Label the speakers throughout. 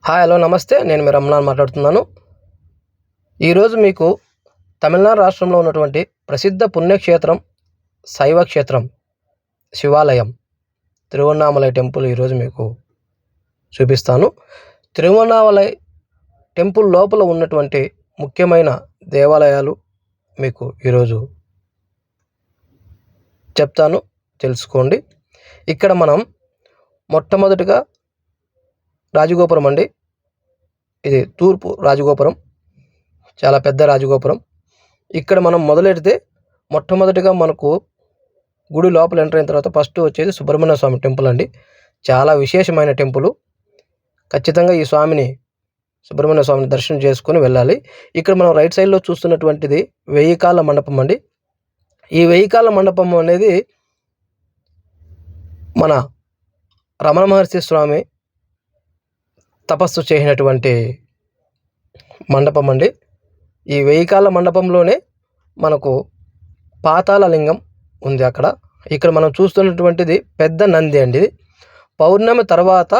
Speaker 1: Hi hello నమస్తే. నేను మీ రమణాని మాట్లాడుతున్నాను. ఈరోజు మీకు తమిళనాడు రాష్ట్రంలో ఉన్నటువంటి ప్రసిద్ధ పుణ్యక్షేత్రం, శైవ క్షేత్రం, శివాలయం, తిరువన్నామలై టెంపుల్ ఈరోజు మీకు చూపిస్తాను. తిరువన్నామలై టెంపుల్ లోపల ఉన్నటువంటి ముఖ్యమైన దేవాలయాలు మీకు ఈరోజు చెప్తాను, తెలుసుకోండి. ఇక్కడ మనం మొట్టమొదటిగా రాజగోపురం అండి. ఇది తూర్పు రాజగోపురం, చాలా పెద్ద రాజగోపురం. ఇక్కడ మనం మొదలెడితే మొట్టమొదటిగా మనకు గుడి లోపల ఎంటర్ అయిన తర్వాత ఫస్ట్ వచ్చేది సుబ్రహ్మణ్య స్వామి టెంపుల్ అండి. చాలా విశేషమైన టెంపుల్. ఖచ్చితంగా ఈ స్వామిని, సుబ్రహ్మణ్య స్వామిని దర్శనం చేసుకుని వెళ్ళాలి. ఇక్కడ మనం రైట్ సైడ్లో చూస్తున్నటువంటిది 1000 కాళ్ళ మండపం అండి. ఈ 1000 కాళ్ళ మండపం అనేది మన రమణ మహర్షి స్వామి తపస్సు చేసినటువంటి మండపం అండి. ఈ 1000 కాళ్ళ మండపంలోనే మనకు పాతాళ లింగం ఉంది. ఇక్కడ మనం చూస్తున్నటువంటిది పెద్ద నంది అండి. ఇది పౌర్ణమి తర్వాత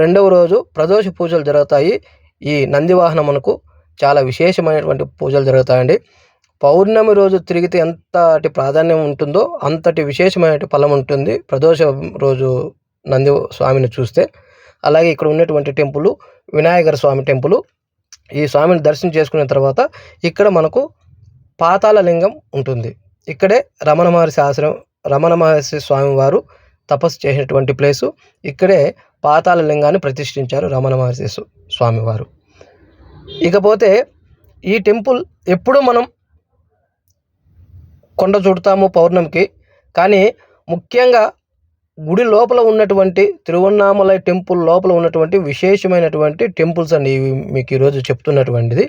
Speaker 1: రెండవ రోజు ప్రదోష పూజలు జరుగుతాయి. ఈ నంది వాహనమునకు చాలా విశేషమైనటువంటి పూజలు జరుగుతాయండి. పౌర్ణమి రోజు తిరిగితే ఎంతటి ప్రాధాన్యం ఉంటుందో అంతటి విశేషమైన ఫలం ఉంటుంది ప్రదోష రోజు నంది స్వామిని చూస్తే. అలాగే ఇక్కడ ఉన్నటువంటి టెంపుల్ వినాయకర స్వామి టెంపుల్. ఈ స్వామిని దర్శనం చేసుకున్న తర్వాత ఇక్కడ మనకు పాతాళ లింగం ఉంటుంది. ఇక్కడే రమణ మహర్షి స్వామి వారు తపస్సు చేసినటువంటి ప్లేసు. ఇక్కడే పాతాళ లింగాన్ని ప్రతిష్ఠించారు రమణ మహర్షి స్వామి వారు. ఇకపోతే ఈ టెంపుల్ ఎప్పుడు మనం కొండ చుడతాము పౌర్ణమికి, కానీ ముఖ్యంగా గుడి లోపల ఉన్నటువంటి తిరువన్నామలై టెంపుల్ లోపల ఉన్నటువంటి విశేషమైనటువంటి టెంపుల్స్ అండి ఇవి మీకు ఈరోజు చెప్తున్నటువంటిది.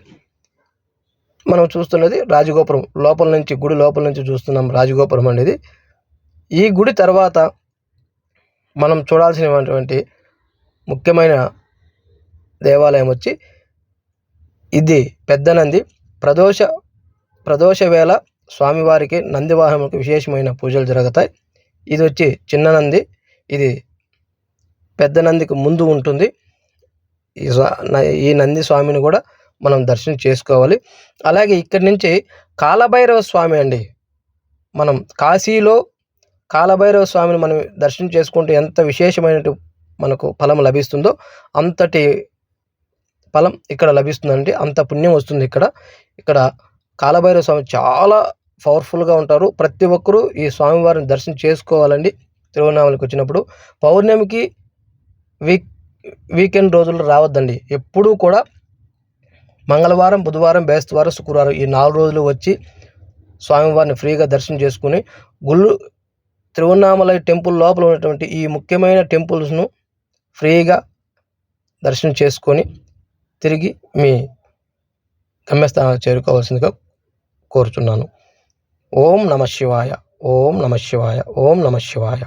Speaker 1: మనం చూస్తున్నది రాజగోపురం లోపల నుంచి, గుడి లోపల నుంచి చూస్తున్నాం రాజగోపురం అనేది. ఈ గుడి తర్వాత మనం చూడాల్సినటువంటి ముఖ్యమైన దేవాలయం వచ్చి ఇది పెద్ద నంది. ప్రదోష వేళ స్వామివారికి నంది వాహనములకు విశేషమైన పూజలు జరుగుతాయి. ఇది వచ్చి చిన్న నంది, ఇది పెద్ద నందికి ముందు ఉంటుంది. ఈ నంది స్వామిని కూడా మనం దర్శనం చేసుకోవాలి. అలాగే ఇక్కడి నుంచి కాలభైరవ స్వామి అండి. మనం కాశీలో కాలభైరవ స్వామిని మనం దర్శనం చేసుకుంటే ఎంత విశేషమైన మనకు ఫలం లభిస్తుందో అంతటి ఫలం ఇక్కడ లభిస్తుందండి. అంత పుణ్యం వస్తుంది ఇక్కడ కాలభైరవ స్వామి చాలా పవర్ఫుల్గా ఉంటారు. ప్రతి ఒక్కరూ ఈ స్వామివారిని దర్శనం చేసుకోవాలండి. తిరువన్నామలకి వచ్చినప్పుడు పౌర్ణమికి వీకెండ్ రోజుల్లో రావద్దండి. ఎప్పుడూ కూడా మంగళవారం, బుధవారం, బేస్తవారం, శుక్రవారం ఈ 4 రోజులు వచ్చి స్వామివారిని ఫ్రీగా దర్శనం చేసుకుని తిరువన్నామలై టెంపుల్ లోపల ఉన్నటువంటి ఈ ముఖ్యమైన టెంపుల్స్ను ఫ్రీగా దర్శనం చేసుకొని తిరిగి మీ గమ్యస్థానానికి చేరుకోవాల్సిందిగా కోరుచున్నాను. ఓం నమ శివాయ, ఓం నమ శివాయ, ఓం నమ శివాయ.